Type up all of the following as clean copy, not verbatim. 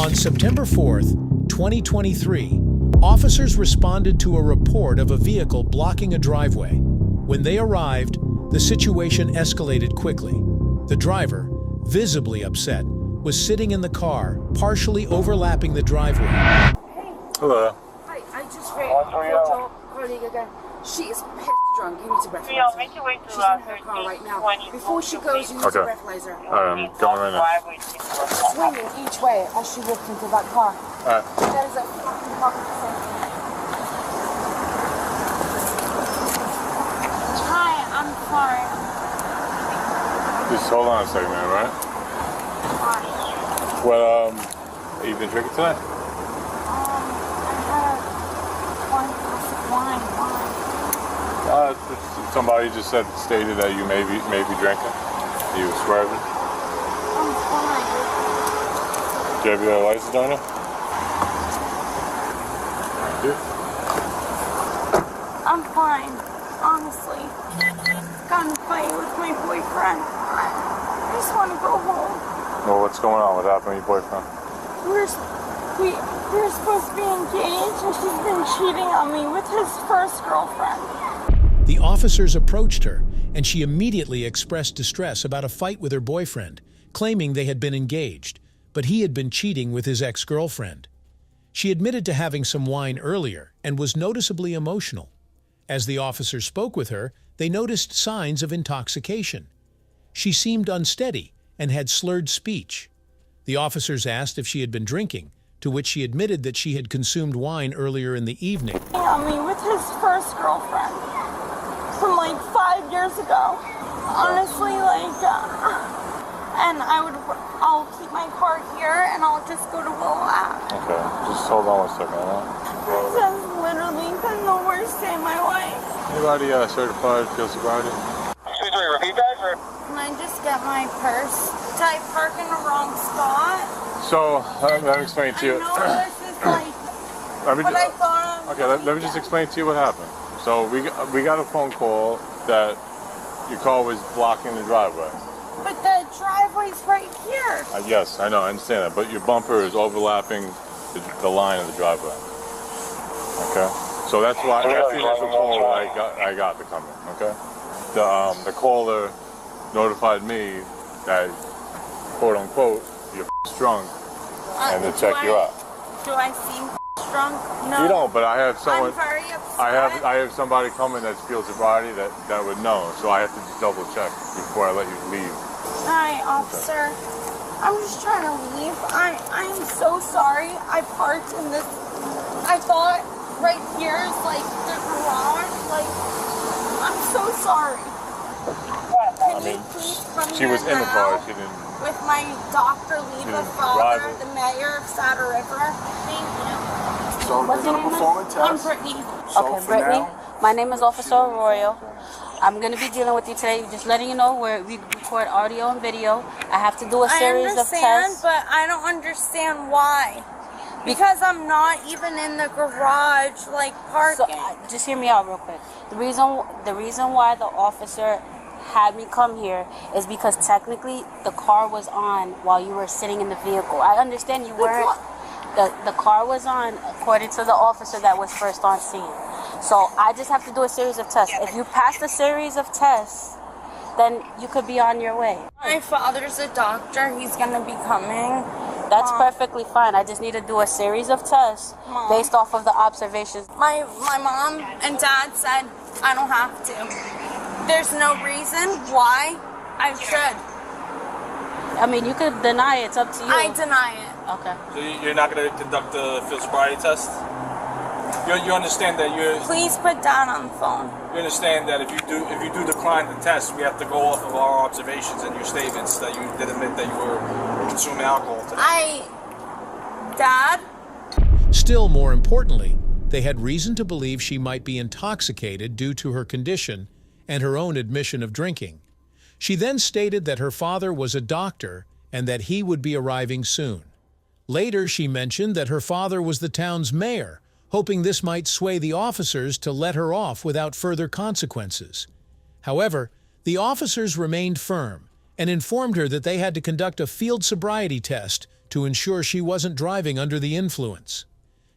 On September 4th, 2023, officers responded to a report of a vehicle blocking a driveway. When they arrived, the situation escalated quickly. The driver, visibly upset, was sitting in the car, partially overlapping the driveway. Hello. Hi, I just read your colleague again. She is pissed drunk. You need to breathalyze her. She's in her car right now. Before she goes, you need to breathalyze her. I'm going right now. Swinging each way as she walked into that car. Alright. That is a fucking fucking thing. Hi, I'm sorry. Just hold on a second, man, right? Hi. Well, you been drinking tonight? I had one glass of wine. Somebody just stated that you may be drinking. You were swerving. I'm fine. Do you have your license on you? Thank you. I'm fine, honestly. Got in a fight with my boyfriend. I just want to go home. Well, what's going on? What happened with your boyfriend? We were supposed to be engaged, and she's been cheating on me with his first girlfriend. The officers approached her, and she immediately expressed distress about a fight with her boyfriend, claiming they had been engaged, but he had been cheating with his ex-girlfriend. She admitted to having some wine earlier and was noticeably emotional. As the officers spoke with her, they noticed signs of intoxication. She seemed unsteady and had slurred speech. The officers asked if she had been drinking, to which she admitted that she had consumed wine earlier in the evening. On me with his first girlfriend from like 5 years ago. Honestly, and I'll keep my car here and I'll just go to Willow Ave. Okay, just hold on one second, huh? This has literally been the worst day of my life. Anybody certified field sobriety? Can I just get my purse? Did I park in the wrong spot? So, let me explain to you. I know this is like what I thought. Okay, let me just explain to you what happened. So we got a phone call that your car was blocking the driveway. But the driveway's right here. Yes, I know, I understand that. But your bumper is overlapping the line of the driveway. Okay, so that's why that's the initial call I got to come in. Okay, the caller notified me that, quote unquote, you're drunk, and to check you out. Do I seem drunk? No. You don't, but I have someone. I'm very upset. I have somebody coming that's field sobriety that would know, so I have to just double check before I let you leave. Hi, officer. I'm just trying to leave. I am so sorry. I parked in this. I thought right here is like the garage. Like, I'm so sorry. Can you please come she was in the car. She didn't. With my Dr. Leva father, the mayor of Saddle River. Thank you. So we're going to perform a test. I'm Brittany. So Okay, Brittany. My name is Officer Arroyo. I'm going to be dealing with you today. Just letting you know where we record audio and video. I have to do a series of tests. I understand, but I don't understand why. Because I'm not even in the garage, like, parking. So, just hear me out real quick. The reason why the officer had me come here is because technically the car was on while you were sitting in the vehicle. I understand you weren't. The car was on according to the officer that was first on scene. So I just have to do a series of tests. If you pass the series of tests, then you could be on your way. My father's a doctor. He's going to be coming. That's perfectly fine. I just need to do a series of tests based off of the observations. My mom and dad said I don't have to. There's no reason why I should. I mean, you could deny it. It's up to you. I deny it. Okay. So you're not going to conduct the field sobriety test? You understand that Please put Dad on the phone. You understand that if you do decline the test, we have to go off of our observations and your statements that you did admit that you were consuming alcohol today. Dad? Still more importantly, they had reason to believe she might be intoxicated due to her condition and her own admission of drinking. She then stated that her father was a doctor and that he would be arriving soon. Later, she mentioned that her father was the town's mayor, hoping this might sway the officers to let her off without further consequences. However, the officers remained firm and informed her that they had to conduct a field sobriety test to ensure she wasn't driving under the influence.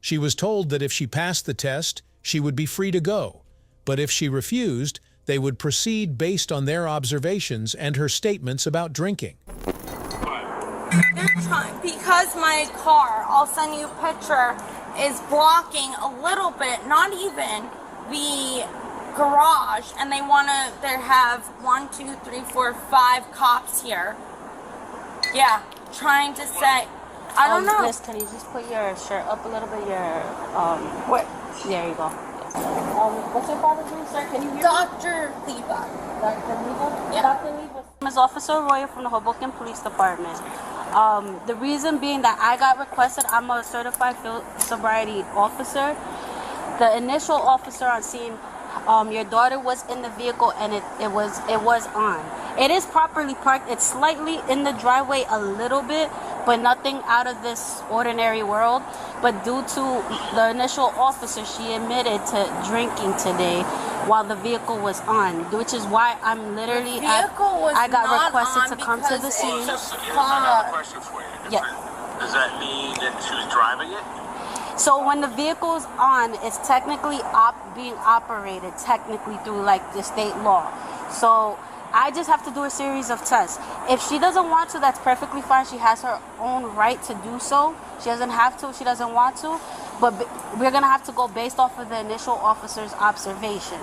She was told that if she passed the test, she would be free to go, but if she refused, they would proceed based on their observations and her statements about drinking. Because my car, I'll send you a picture, is blocking a little bit, not even the garage, and they want to, they have 1, 2, 3, 4, 5 cops here. Yeah, trying to say, I don't know. Miss, can you just put your shirt up a little bit? What? There you go. What's your father's name, sir? Can you hear me? Dr. Leva. Dr. Leva? Yeah. Dr. Leva. Ms. Officer Roy from the Hoboken Police Department. The reason being that I got requested, I'm a certified field sobriety officer. The initial officer on scene, your daughter was in the vehicle and it was on. It is properly parked. It's slightly in the driveway a little bit, but nothing out of this ordinary world. But due to the initial officer, she admitted to drinking today while the vehicle was on, which is why I'm literally I got requested to come to the scene. I have a question for you. Yeah. Does that mean that she was driving it? So when the vehicle's on, it's technically being operated technically through like the state law. So I just have to do a series of tests. If she doesn't want to, that's perfectly fine. She has her own right to do so. She doesn't have to if she doesn't want to. But we're going to have to go based off of the initial officer's observation.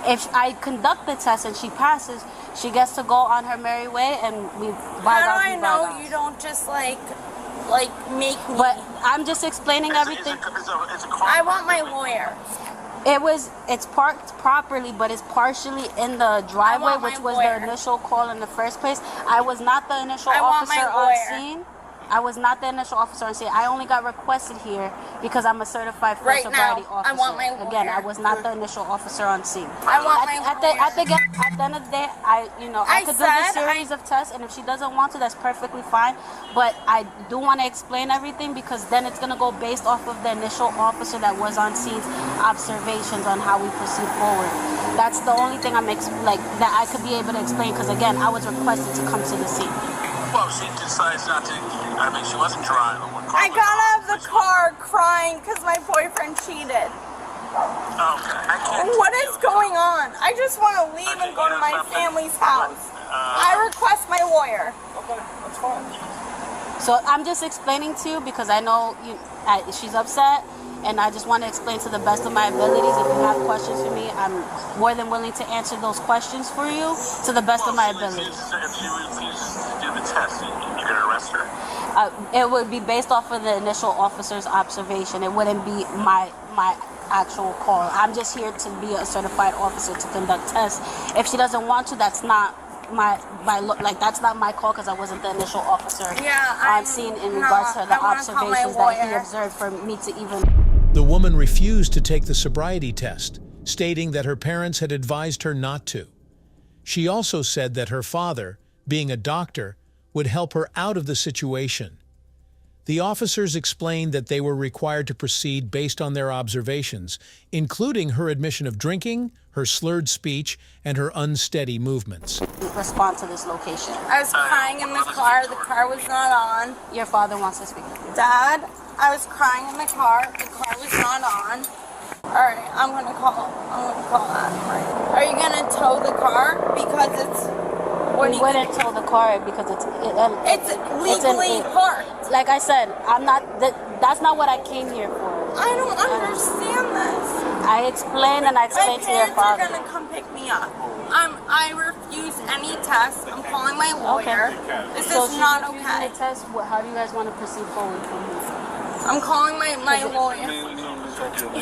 If I conduct the test and she passes, she gets to go on her merry way and we How do I know you don't just like make me? But I'm just explaining everything. I want my lawyer. It's parked properly, but it's partially in the driveway, which was lawyer. the initial call in the first place. I was not the initial I want officer my on lawyer. scene. I was not the initial officer on scene. I only got requested here because I'm a certified field Right sobriety now, officer. I want my lawyer. Again, I was not the initial officer on scene. I want my at lawyer. the end of the day, I could do the series of tests, and if she doesn't want to, that's perfectly fine. But I do want to explain everything because then it's gonna go based off of the initial officer that was on scene's observations on how we proceed forward. That's the only thing that I could be able to explain because again, I was requested to come to the scene. Well, she decides not to. I mean, she wasn't driving. I got out of the car crying because my boyfriend cheated. Okay. I can't. What is going on? I just want to leave and go to my family's house. I request my lawyer. Okay, that's fine. So I'm just explaining to you because I know she's upset, and I just want to explain to the best of my abilities. If you have questions for me, I'm more than willing to answer those questions for you to the best of my abilities. If she refuses to do the test, you're going to arrest her? It would be based off of the initial officer's observation. It wouldn't be my actual call. I'm just here to be a certified officer to conduct tests. If she doesn't want to, that's not that's not my call because I wasn't the initial officer on scene in regards to the observations that he observed for me to even. The woman refused to take the sobriety test, stating that her parents had advised her not to. She also said that her father, being a doctor, would help her out of the situation. The officers explained that they were required to proceed based on their observations, including her admission of drinking, her slurred speech, and her unsteady movements. Respond to this location. I was crying in the car was not on. Your father wants to speak. Dad, I was crying in the car was not on. Alright, I'm gonna call that. Are you gonna tow the car? Because We wouldn't tow the car because it's legally parked. Like I said, that's not what I came here for. I don't understand this. I explained to your father. My parents are gonna come pick me up. I refuse any test. I'm calling my lawyer. Okay. This So is not she's refusing okay. the test. How do you guys want to proceed forward from here? I'm calling my lawyer.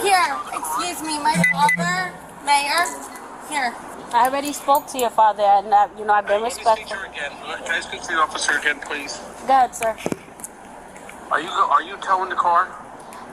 Here, excuse me, my father, Mayor. Here. I already spoke to your father, and I've been respectful. Can I speak to the officer again, please? Go ahead, sir. Are you towing the car?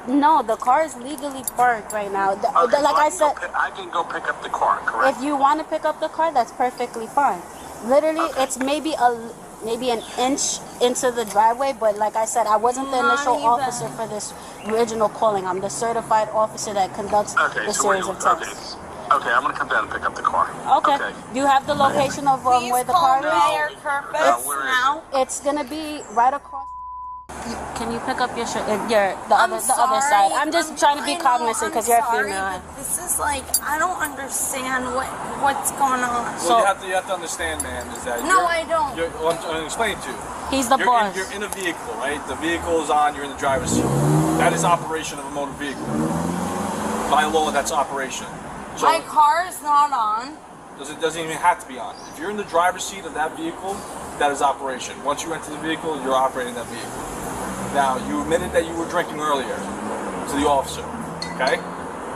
No, the car is legally parked right now. Like I said, I can go pick up the car, correct? if you want to pick up the car, that's perfectly fine. Literally, it's maybe an inch into the driveway, but like I said, I wasn't the initial officer for this original calling. I'm the certified officer that conducts the series of tests. Okay, I'm gonna come down and pick up the car. Okay. Do you have the location of where the car is? Mayor Purpose now. It's gonna be right across. Can you pick up your shirt? The other side. I'm just trying to be cognizant because you're a female. This is like, I don't understand what's going on. Well, you have to understand, man, is that No, I don't. I'm going to explain to you. He's the boss. You're in a vehicle, right? The vehicle is on. You're in the driver's seat. That is operation of a motor vehicle. By law, that's operation. So My car is not on. it doesn't even have to be on. If you're in the driver's seat of that vehicle, that is operation. Once you enter the vehicle, you're operating that vehicle. Now, you admitted that you were drinking earlier to the officer, okay?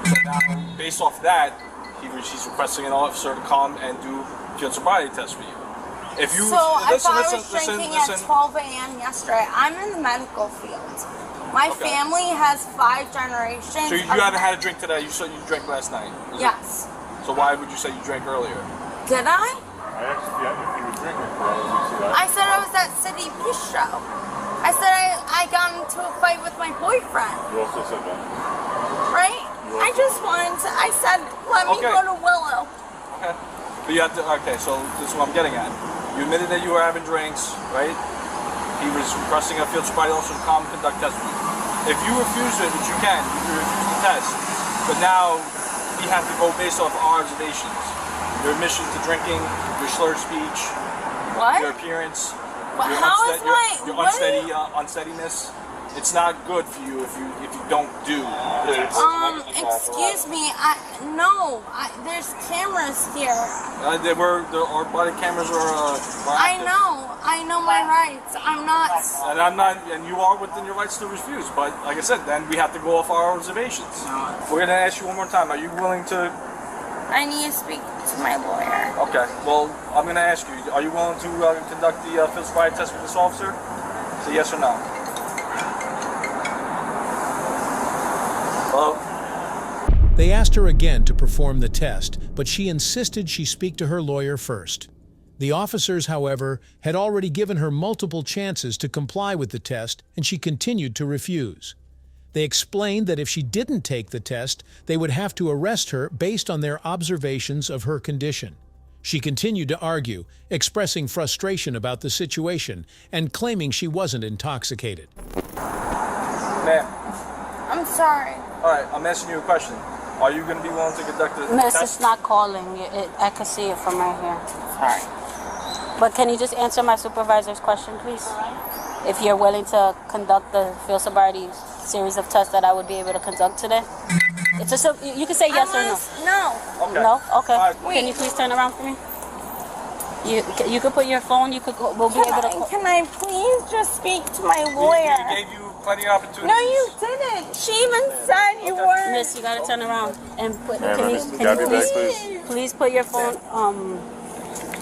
So now, based off that, he's requesting an officer to come and do field sobriety test for you. If you So if I was drinking at 12 a.m. yesterday, I'm in the medical field. My family has 5 generations. So you haven't had a drink today. You said you drank last night. Yes. So why would you say you drank earlier? Did I? I asked if you were drinking before, you see that? I said I was at City Bistro. I said I got into a fight with my boyfriend. You also said that. Right? I just wanted to, I said, let me go to Willow. Okay. But you have to, okay, so this is what I'm getting at. You admitted that you were having drinks, right? He was requesting a field sobriety officer to come conduct test for you. If you refuse it, which you can, you refuse the test, but now you have to go based off our observations. Your admission to drinking, your slurred speech, What? your appearance, What? your, How is your what unsteady, unsteadiness. It's not good for you if you don't do. Excuse me. There's cameras here. Our body cameras are. I know my rights. And you are within your rights to refuse. But like I said, then we have to go off our observations. We're gonna ask you one more time. Are you willing to? I need to speak to my lawyer. Okay. Well, I'm gonna ask you. Are you willing to conduct the field sobriety test with this officer? Say yes or no. Hello? They asked her again to perform the test, but she insisted she speak to her lawyer first. The officers, however, had already given her multiple chances to comply with the test, and she continued to refuse. They explained that if she didn't take the test, they would have to arrest her based on their observations of her condition. She continued to argue, expressing frustration about the situation and claiming she wasn't intoxicated. Ma'am. I'm sorry. All right, I'm asking you a question. Are you going to be willing to conduct the Miss, test? it's not calling. I can see it from right here. Sorry. But can you just answer my supervisor's question, please? If you're willing to conduct the field sobriety series of tests that I would be able to conduct today? You can say yes or no. No. Okay. No? Okay. All right. Can you please turn around for me? You could put your phone. We'll be able to. Can I please just speak to my lawyer? We gave you plenty of opportunities. No, you didn't. She even said you weren't. Miss, you gotta turn around and put. Yeah, Can man, you you gotta be back, please put your phone?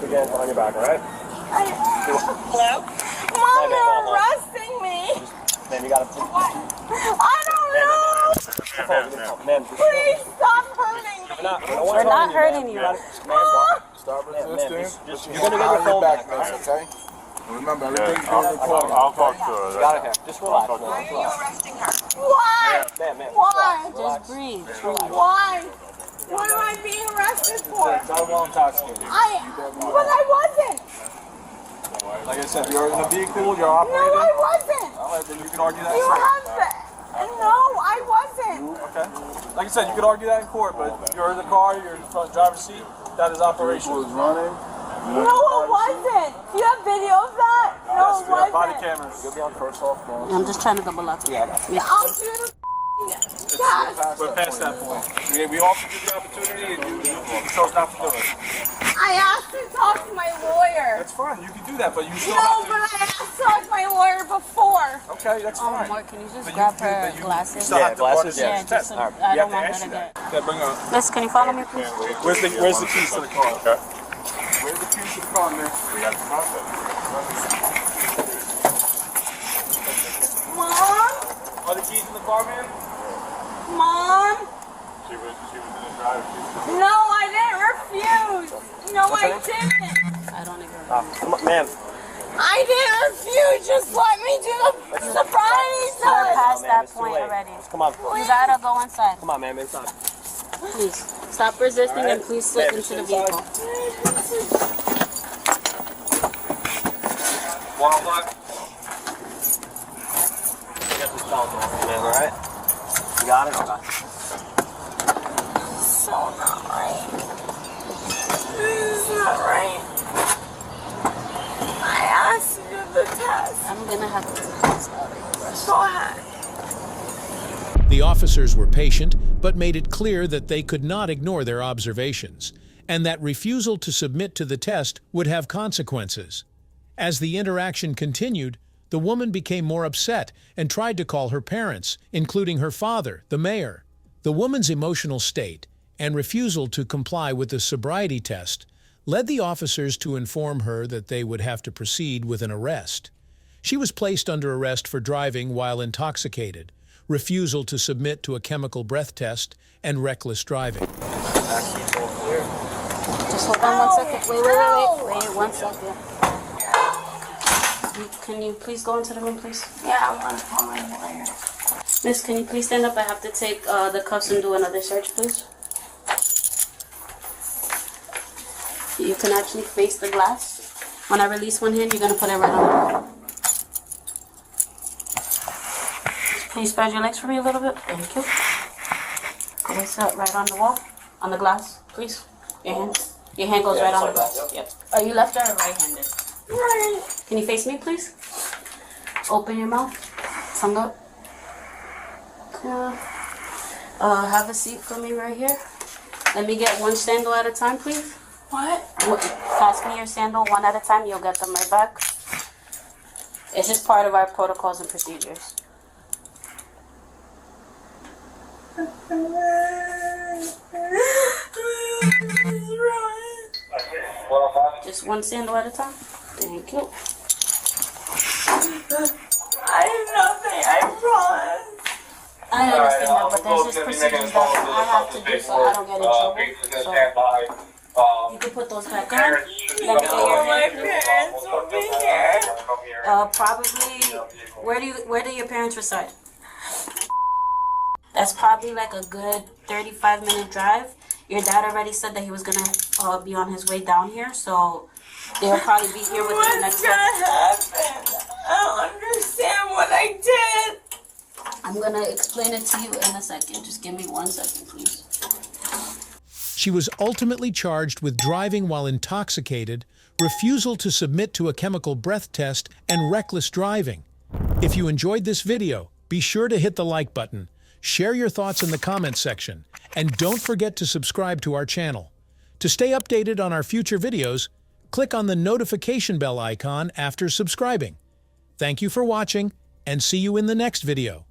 Again, on your back, all right? Hello? Mom, they're arresting me. Man, you gotta. I don't know. Please stop hurting me. We're not hurting you. Stop resisting. You're gonna get your phone back, miss, okay? Remember, everything's being recorded. I'll talk to her. Got it here. Just relax. Why are you arresting her? Why? Why? Just breathe. Why? What am I being arrested for? Not well intoxicated. But I wasn't. Like I said, you're in a vehicle, you're No, operating. I wasn't. All right, then you can argue that. You in court. have that. No, I wasn't. Okay. Like I said, you could argue that in court, but you're in the car, you're in the front driver's seat. That is operation. Was running. No, it wasn't. Do you have video of that? No, it We have body wasn't. cameras. You'll be on first off. I'm just trying to double up. Yeah. I'll do the test. We're past that point. We offered you the opportunity and you chose not to do it. I asked to talk to my lawyer. That's fine. You can do that, but you still No, have to. but I asked to talk to my lawyer before. Okay, that's fine. Mark, can you just But grab you- her but you glasses? still have to glasses, run Yeah, the just test. so, I don't want her to get. Okay, bring her up. Miss, can you follow me, please? Where's the keys to the car? Okay. Where's the keys to the car, man? We got the contact. Mom? Are the keys in the car, man? Mom? She was in the driver's seat. No, I didn't refuse. No, I didn't. I don't even. Come on, ma'am. I didn't refuse. Just let me do the sobriety We're test. past that point already. Come on. You gotta go inside. Come on, ma'am, inside. Please stop resisting and please slip into the vehicle. Wildlife. get this belt off, man, alright? You got it? Okay. So not right. This is not right. I asked to do the test. I'm gonna have to do the test out of your breast. Go ahead. The officers were patient, but made it clear that they could not ignore their observations, and that refusal to submit to the test would have consequences. As the interaction continued, the woman became more upset and tried to call her parents, including her father, the mayor. The woman's emotional state and refusal to comply with the sobriety test led the officers to inform her that they would have to proceed with an arrest. She was placed under arrest for driving while intoxicated, refusal to submit to a chemical breath test, and reckless driving. Just hold on 1 second. Wait, 1 second. Can you please go into the room, please? Yeah, I'm gonna call my lawyer. Miss, can you please stand up? I have to take the cuffs and do another search, please. You can actually face the glass. When I release one hand, you're gonna put it right on the wall. Please spread your legs for me a little bit. Thank you. Place it right on the wall, on the glass, please. Your hand. Your hand goes right on the glass. Yep. Are you left or right-handed? Right. Can you face me, please? Open your mouth. Tongue up. Have a seat for me right here. Let me get one sandal at a time, please. What? Pass me your sandal one at a time. You'll get them right back. It's just part of our protocols and procedures. Just one sandal at a time. Thank you. I did nothing, I promise. I understand that, but there's just procedures that I have to do so I don't get in trouble. So you can put those back on. Let me get your My hand. parents will be here. Probably. Where do your parents reside? That's probably like a good 35-minute drive. Your dad already said that he was gonna be on his way down here, so they'll probably be here within the next. What's gonna happen? I don't understand what I did. I'm gonna explain it to you in a second. Just give me 1 second, please. She was ultimately charged with driving while intoxicated, refusal to submit to a chemical breath test, and reckless driving. If you enjoyed this video, be sure to hit the like button, share your thoughts in the comments section, and don't forget to subscribe to our channel. To stay updated on our future videos, click on the notification bell icon after subscribing. Thank you for watching, and see you in the next video.